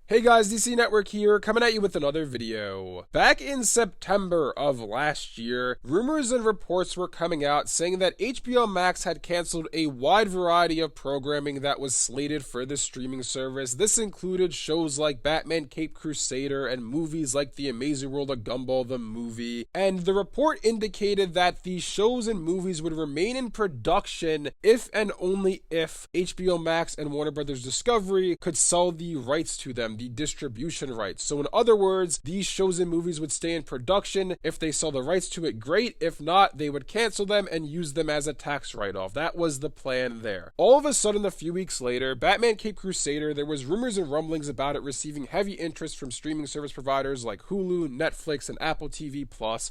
Hey guys, DC Network here, coming at you with another video. Back in September of last year, rumors and reports were coming out saying that HBO Max had canceled a wide variety of programming that was slated for the streaming service. This included shows like Batman Caped Crusader and movies like The Amazing World of Gumball the Movie. And the report indicated that these shows and movies would remain in production if and only if HBO Max and Warner Brothers Discovery could sell the rights to them, the distribution rights. So in other words, these shows and movies would stay in production. If they sell the rights to it, great. If not, they would cancel them and use them as a tax write-off. That was the plan there. All of a sudden, a few weeks later, Batman Caped Crusader, there was rumors and rumblings about it receiving heavy interest from streaming service providers like Hulu, Netflix, and Apple TV+.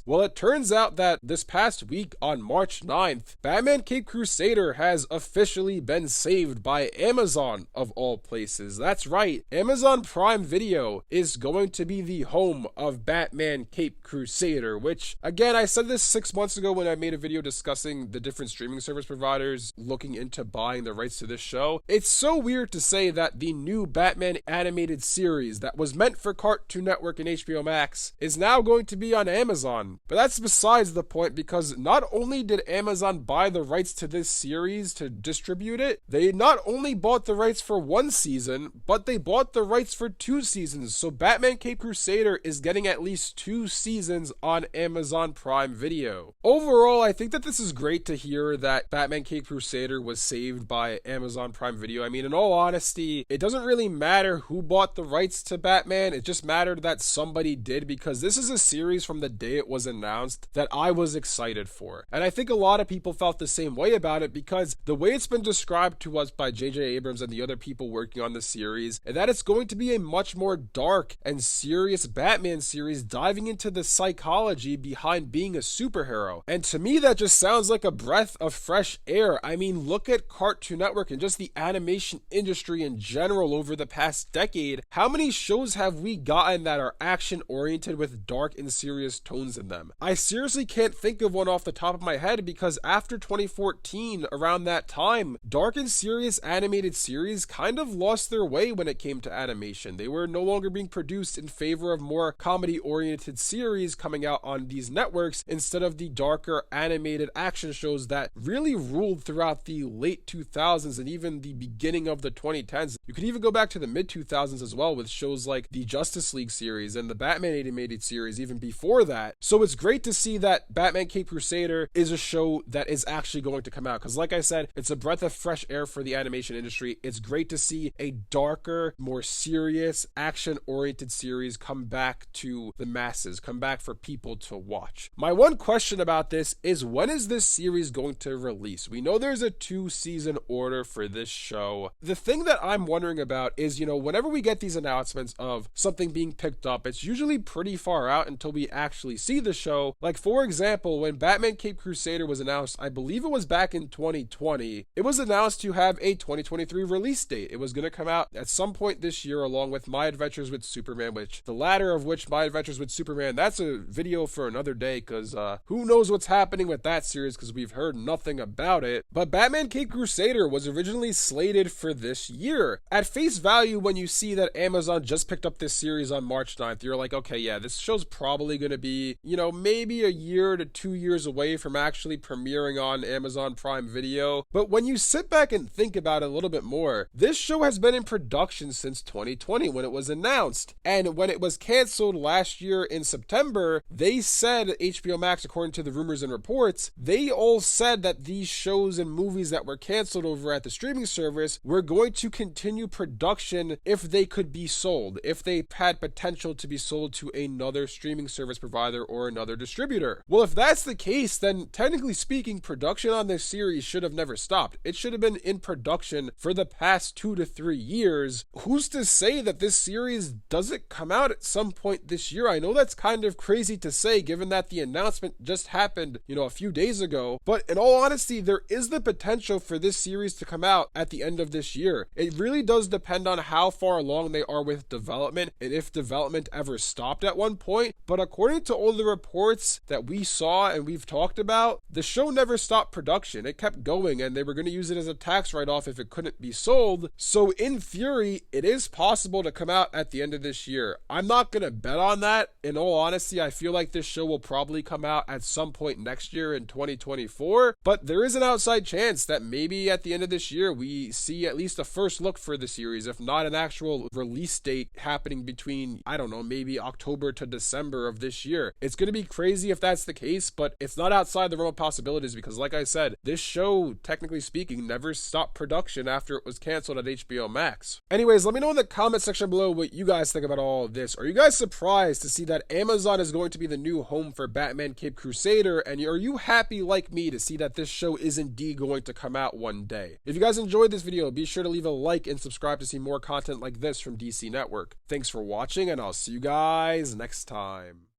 Well, it turns out that this past week on March 9th, Batman Caped Crusader has officially been saved by Amazon of all places. That's right, Amazon Prime Video is going to be the home of Batman Caped Crusader, which, again, I said this 6 months ago when I made a video discussing the different streaming service providers looking into buying the rights to this show. It's so weird to say that the new Batman animated series that was meant for Cartoon Network and HBO Max is now going to be on Amazon. But that's besides the point, because not only did Amazon buy the rights to this series to distribute it, they not only bought the rights for one season, but they bought the rights for 2 seasons. So Batman Caped Crusader is getting at least 2 seasons on Amazon Prime Video. Overall, I think that this is great to hear that Batman Caped Crusader was saved by Amazon Prime Video. I mean, in all honesty, it doesn't really matter who bought the rights to Batman. It just mattered that somebody did, because this is a series from the day it was announced that I was excited for. And I think a lot of people felt the same way about it, because the way it's been described to us by J.J. Abrams and the other people working on the series, and that it's going to be a much more dark and serious Batman series diving into the psychology behind being a superhero. And to me, that just sounds like a breath of fresh air. I mean, look at Cartoon Network and just the animation industry in general over the past decade. How many shows have we gotten that are action-oriented with dark and serious tones in them? I seriously can't think of one off the top of my head, because after 2014, around that time, dark and serious animated series kind of lost their way when it came to animation. They were no longer being produced in favor of more comedy-oriented series coming out on these networks instead of the darker animated action shows that really ruled throughout the late 2000s and even the beginning of the 2010s. You could even go back to the mid-2000s as well, with shows like the Justice League series and the Batman animated series even before that. So it's great to see that Batman Caped Crusader is a show that is actually going to come out, because like I said, it's a breath of fresh air for the animation industry. It's great to see a darker, more serious, action-oriented series come back to the masses, come back for people to watch. My one question about this is, when is this series going to release? We know there's a 2-season order for this show. The thing that I'm wondering about is, whenever we get these announcements of something being picked up, it's usually pretty far out until we actually see the show. Like, for example, when Batman Caped Crusader was announced, I believe it was back in 2020, it was announced to have a 2023 release date. It was going to come out at some point this year along with My Adventures with Superman, which the latter of which, My Adventures with Superman, that's a video for another day, because who knows what's happening with that series, because we've heard nothing about it. But Batman Caped Crusader was originally slated for this year. At face value, when you see that Amazon just picked up this series on March 9th, you're like, okay, yeah, this show's probably going to be, maybe a year to 2 years away from actually premiering on Amazon Prime Video. But when you sit back and think about it a little bit more, this show has been in production since 2020 when it was announced. And when it was canceled last year in September, they said, HBO Max, according to the rumors and reports, they all said that these shows and movies that were canceled over at the streaming service were going to continue production if they could be sold, if they had potential to be sold to another streaming service provider or another distributor. Well, if that's the case, then technically speaking, production on this series should have never stopped. It should have been in production for the past 2 to 3 years. Who's to say that this series doesn't come out at some point this year? I know that's kind of crazy to say, given that the announcement just happened, a few days ago, but in all honesty, there is the potential for this series to come out at the end of this year. It really does depend on how far along they are with development and if development ever stopped at one point. But according to all the reports that we saw and we've talked about, the show never stopped production. It kept going, and they were going to use it as a tax write-off if it couldn't be sold. So in theory, it is possible possible to come out at the end of this year. I'm not going to bet on that. In all honesty, I feel like this show will probably come out at some point next year in 2024, but there is an outside chance that maybe at the end of this year we see at least a first look for the series, if not an actual release date happening between, I don't know, maybe October to December of this year. It's going to be crazy if that's the case, but it's not outside the realm of possibilities because, like I said, this show, technically speaking, never stopped production after it was canceled at HBO Max. Anyways, let me know in the comment section below what you guys think about all of this. Are you guys surprised to see that Amazon is going to be the new home for Batman Cape Crusader, and are you happy like me to see that this show is indeed going to come out one day? If you guys enjoyed this video, be sure to leave a like and subscribe to see more content like this from DC Network. Thanks for watching, and I'll see you guys next time.